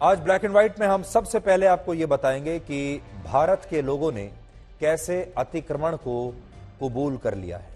आज black and white में हम सबसे पहले आपको यह बताएंगे कि भारत के लोगों ने कैसे अतिक्रमण को कबूल कर लिया है।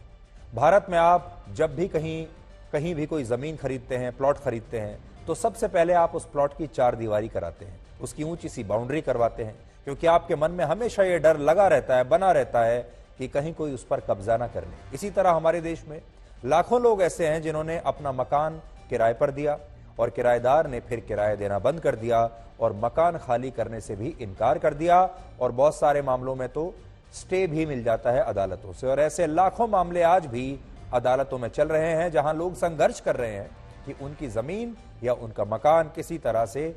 भारत में आप जब भी कहीं भी कोई जमीन खरीदते हैं, प्लॉट खरीदते हैं, तो सबसे पहले आप उस प्लॉट की चार दीवारी कराते हैं, उसकी ऊंची सी बाउंड्री करवाते हैं, क्योंकि आपके मन में हमेशा यह डर लगा रहता है, बना रहता है कि कहीं कोई उस पर कब्जा ना कर ले। इसी तरह हमारे देश में लाखों लोग ऐसे हैं जिन्होंने अपना मकान किराए पर दिया और किराएदार ने फिर किराया देना बंद कर दिया और मकान खाली करने से भी इनकार कर दिया, और बहुत सारे मामलों में तो स्टे भी मिल जाता है अदालतों से। और ऐसे लाखों मामले आज भी अदालतों में चल रहे हैं, जहां लोग संघर्ष कर रहे हैं कि उनकी जमीन या उनका मकान किसी तरह से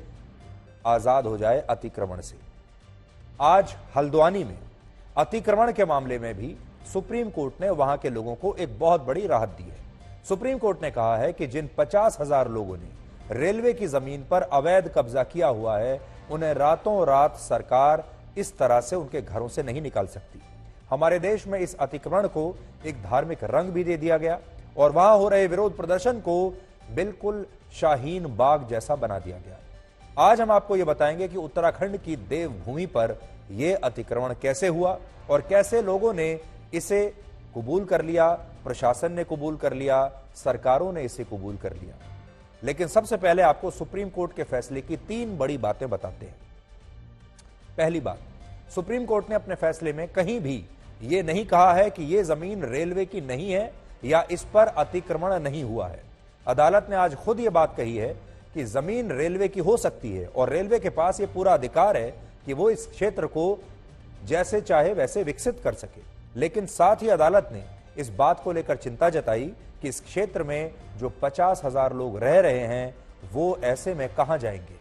आजाद हो जाए अतिक्रमण से। आज हल्द्वानी में अतिक्रमण के मामले में भी सुप्रीम कोर्ट ने वहां के लोगों को एक बहुत बड़ी राहत दी है। सुप्रीम कोर्ट ने कहा है कि जिन 50,000 लोगों ने रेलवे की जमीन पर अवैध कब्जा किया हुआ है, उन्हें रातों रात सरकार इस तरह से उनके घरों से नहीं निकाल सकती। हमारे देश में इस अतिक्रमण को एक धार्मिक रंग भी दे दिया गया और वहां हो रहे विरोध प्रदर्शन को बिल्कुल शाहीन बाग जैसा बना दिया गया। आज हम आपको यह बताएंगे कि उत्तराखंड की देवभूमि पर यह अतिक्रमण कैसे हुआ और कैसे लोगों ने इसे कबूल कर लिया, प्रशासन ने कबूल कर लिया, सरकारों ने इसे कबूल कर लिया। लेकिन सबसे पहले आपको सुप्रीम कोर्ट के फैसले की 3 बड़ी बातें बताते हैं। पहली बात, सुप्रीम कोर्ट ने अपने फैसले में कहीं भी यह नहीं कहा है कि यह जमीन रेलवे की नहीं है या इस पर अतिक्रमण नहीं हुआ है। अदालत ने आज खुद यह बात कही है कि जमीन रेलवे की हो सकती है और रेलवे के पास यह पूरा अधिकार है कि वो इस क्षेत्र को जैसे चाहे वैसे विकसित कर सके। लेकिन साथ ही अदालत ने इस बात को लेकर चिंता जताई कि इस क्षेत्र में जो 50,000 लोग रह रहे हैं वो ऐसे में कहां जाएंगे।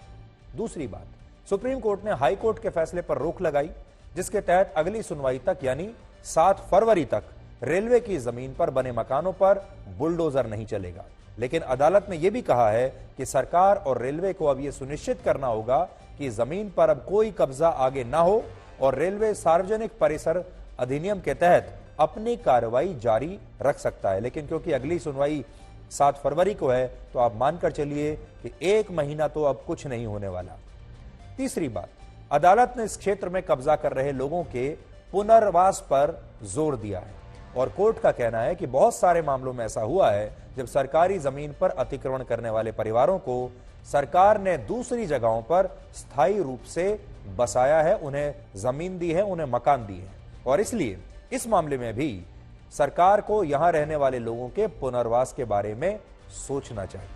दूसरी बात, सुप्रीम कोर्ट ने हाई कोर्ट के फैसले पर रोक लगाई, जिसके तहत अगली सुनवाई तक यानी 7 फरवरी तक रेलवे की जमीन पर बने मकानों पर बुलडोजर नहीं चलेगा। लेकिन अदालत ने यह भी कहा है कि सरकार और रेलवे को अब यह सुनिश्चित करना होगा कि जमीन पर अब कोई कब्जा आगे ना हो और रेलवे सार्वजनिक परिसर अधिनियम के तहत अपनी कार्रवाई जारी रख सकता है। लेकिन क्योंकि अगली सुनवाई 7 फरवरी को है, तो आप मानकर चलिए कि 1 महीना तो अब कुछ नहीं होने वाला। तीसरी बात, अदालत ने इस क्षेत्र में कब्जा कर रहे लोगों के पुनर्वास पर जोर दिया है और कोर्ट का कहना है कि बहुत सारे मामलों में ऐसा हुआ है जब सरकारी जमीन पर अतिक्रमण करने वाले परिवारों को सरकार ने दूसरी जगहों पर स्थायी रूप से बसाया है, उन्हें जमीन दी है, उन्हें मकान दी है, और इसलिए इस मामले में भी सरकार को यहां रहने वाले लोगों के पुनर्वास के बारे में सोचना चाहिए।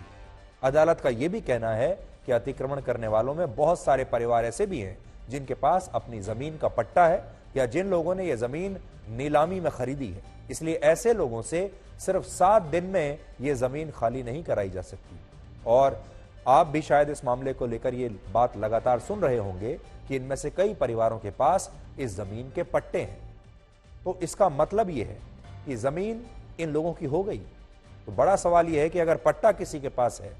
अदालत का यह भी कहना है कि अतिक्रमण करने वालों में बहुत सारे परिवार ऐसे भी हैं जिनके पास अपनी जमीन का पट्टा है या जिन लोगों ने यह जमीन नीलामी में खरीदी है, इसलिए ऐसे लोगों से सिर्फ 7 दिन में यह जमीन खाली नहीं कराई जा सकती। और आप भी शायद इस मामले को लेकर यह बात लगातार सुन रहे होंगे कि इनमें से कई परिवारों के पास इस जमीन के पट्टे हैं। तो इसका मतलब यह है कि जमीन इन लोगों की हो गई। तो बड़ा सवाल यह है कि अगर पट्टा किसी के पास है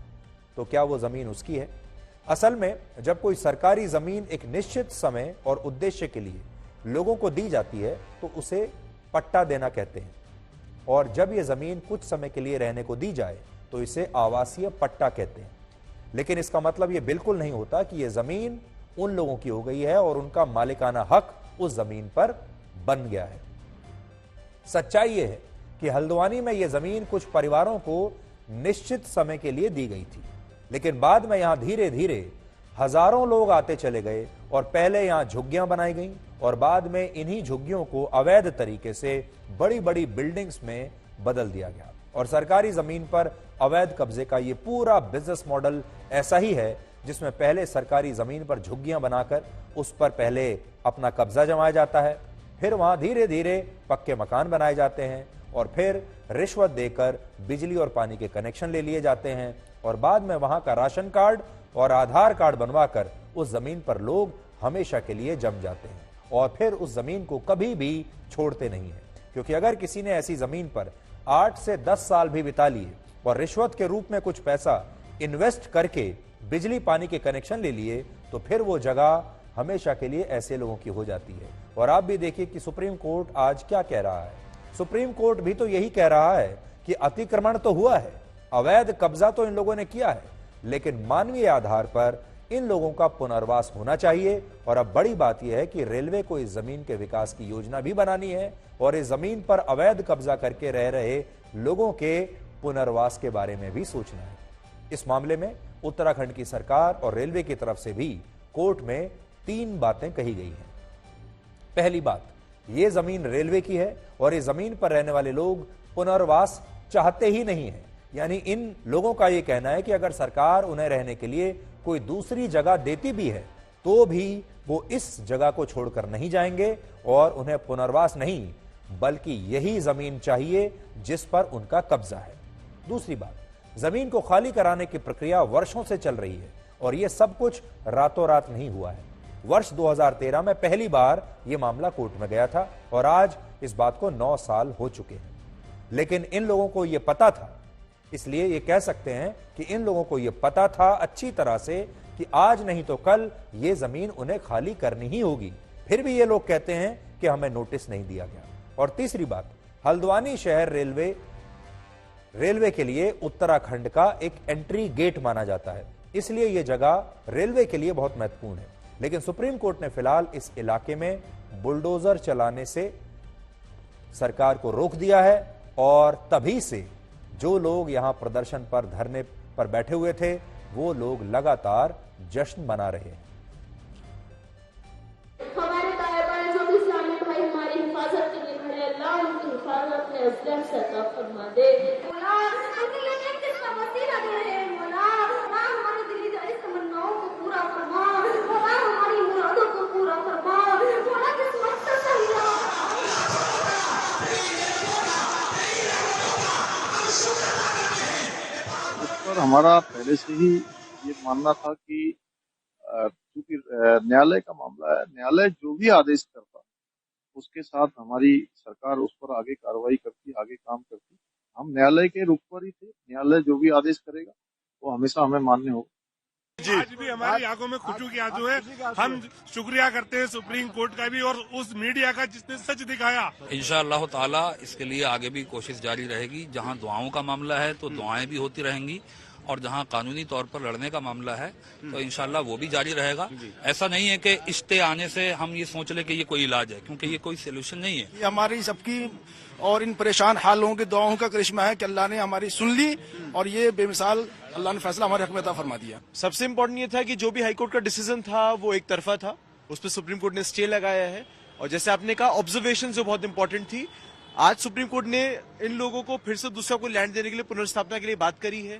तो क्या वो जमीन उसकी है? असल में जब कोई सरकारी जमीन एक निश्चित समय और उद्देश्य के लिए लोगों को दी जाती है तो उसे पट्टा देना कहते हैं, और जब यह जमीन कुछ समय के लिए रहने को दी जाए तो इसे आवासीय पट्टा कहते हैं। लेकिन इसका मतलब यह बिल्कुल नहीं होता कि यह जमीन उन लोगों की हो गई है और उनका मालिकाना हक उस जमीन पर बन गया है। सच्चाई यह है कि हल्द्वानी में यह जमीन कुछ परिवारों को निश्चित समय के लिए दी गई थी, लेकिन बाद में यहां धीरे धीरे हजारों लोग आते चले गए और पहले यहां झुग्गियां बनाई गईं और बाद में इन्हीं झुग्गियों को अवैध तरीके से बड़ी बड़ी बिल्डिंग्स में बदल दिया गया। और सरकारी जमीन पर अवैध कब्जे का यह पूरा बिजनेस मॉडल ऐसा ही है, जिसमें पहले सरकारी जमीन पर झुग्गियां बनाकर उस पर पहले अपना कब्जा जमाया जाता है, फिर वहां धीरे धीरे पक्के मकान बनाए जाते हैं और फिर रिश्वत देकर बिजली और पानी के कनेक्शन ले लिए जाते हैं और बाद में वहां का राशन कार्ड और आधार कार्ड बनवाकर उस जमीन पर लोग हमेशा के लिए जम जाते हैं और फिर उस जमीन को कभी भी छोड़ते नहीं है। क्योंकि अगर किसी ने ऐसी जमीन पर 8 से 10 साल भी बिता लिए और रिश्वत के रूप में कुछ पैसा इन्वेस्ट करके बिजली पानी के कनेक्शन ले लिए, तो फिर वो जगह हमेशा के लिए ऐसे लोगों की हो जाती है। और आप भी देखिए कि सुप्रीम कोर्ट आज क्या कह रहा है। सुप्रीम कोर्ट भी तो यही कह रहा है कि अतिक्रमण तो हुआ है, अवैध कब्जा तो इन लोगों ने किया है, लेकिन मानवीय आधार पर इन लोगों का पुनर्वास होना चाहिए। और अब बड़ी बात यह है कि रेलवे को इस जमीन के विकास की योजना भी बनानी है और इस जमीन पर अवैध कब्जा करके रह रहे लोगों के पुनर्वास के बारे में भी सोचना है। इस मामले में उत्तराखंड की सरकार और रेलवे की तरफ से भी कोर्ट में 3 बातें कही गई हैं। पहली बात, यह जमीन रेलवे की है और इस जमीन पर रहने वाले लोग पुनर्वास चाहते ही नहीं है। यानी इन लोगों का यह कहना है कि अगर सरकार उन्हें रहने के लिए कोई दूसरी जगह देती भी है तो भी वो इस जगह को छोड़कर नहीं जाएंगे और उन्हें पुनर्वास नहीं बल्कि यही जमीन चाहिए जिस पर उनका कब्जा है। दूसरी बात, जमीन को खाली कराने की प्रक्रिया वर्षों से चल रही है और यह सब कुछ रातों रात नहीं हुआ है। वर्ष 2013 में पहली बार यह मामला कोर्ट में गया था और आज इस बात को 9 साल हो चुके हैं। लेकिन इन लोगों को यह पता था, इसलिए यह कह सकते हैं कि इन लोगों को यह पता था अच्छी तरह से कि आज नहीं तो कल यह जमीन उन्हें खाली करनी ही होगी। फिर भी ये लोग कहते हैं कि हमें नोटिस नहीं दिया गया। और तीसरी बात, हल्द्वानी शहर रेलवे के लिए उत्तराखंड का एक एंट्री गेट माना जाता है, इसलिए यह जगह रेलवे के लिए बहुत महत्वपूर्ण है। लेकिन सुप्रीम कोर्ट ने फिलहाल इस इलाके में बुलडोजर चलाने से सरकार को रोक दिया है और तभी से जो लोग यहां प्रदर्शन पर धरने पर बैठे हुए थे वो लोग लगातार जश्न मना रहे हैं। हमारे तालिबान जो भी इस्लामी भाई हमारी हिफाजत के लिए खड़े, अल्लाह उनकी हिफाजत में अज़लम से अता फरमा दे। हमारी दिली जारी तमन्नाओं को पूरा फरमा, हमारी मुरादों को पूरा फरमा। पर हमारा पहले से ही ये मानना था कि क्योंकि न्यायालय का मामला है, न्यायालय जो भी आदेश करता उसके साथ हमारी सरकार उस पर आगे कार्रवाई करती, आगे काम करती। हम न्यायालय के रुख पर ही थे, न्यायालय जो भी आदेश करेगा वो हमेशा हमें मान्य होगा। आज भी हमारी आंखों में खुशबू की आंसू है। हम शुक्रिया करते हैं सुप्रीम कोर्ट का भी और उस मीडिया का जिसने सच दिखाया। इंशाअल्लाह ताला इसके लिए आगे भी कोशिश जारी रहेगी। जहां दुआओं का मामला है तो दुआएं भी होती रहेंगी और जहां कानूनी तौर पर लड़ने का मामला है तो इंशाअल्लाह वो भी जारी रहेगा। ऐसा नहीं है कि इश्ते आने से हम ये सोच ले कि ये कोई इलाज है, क्योंकि ये कोई सोल्यूशन नहीं है। ये हमारी सबकी और इन परेशान हाल लोगों की दुआओं का करिश्मा है कि अल्लाह ने हमारी सुन ली और ये बेमिसाल अल्लाह ने फैसला हमारे हक में अता फरमा दिया। सबसे इम्पोर्टेंट ये था कि जो भी हाईकोर्ट का डिसीजन था वो एक तरफा था, उस पर सुप्रीम कोर्ट ने स्टे लगाया है। और जैसे आपने कहा ऑब्जर्वेशन जो बहुत इंपॉर्टेंट थी, आज सुप्रीम कोर्ट ने इन लोगों को फिर से दूसरा कोई लैंड देने के लिए, पुनर्स्थापना के लिए बात करी है।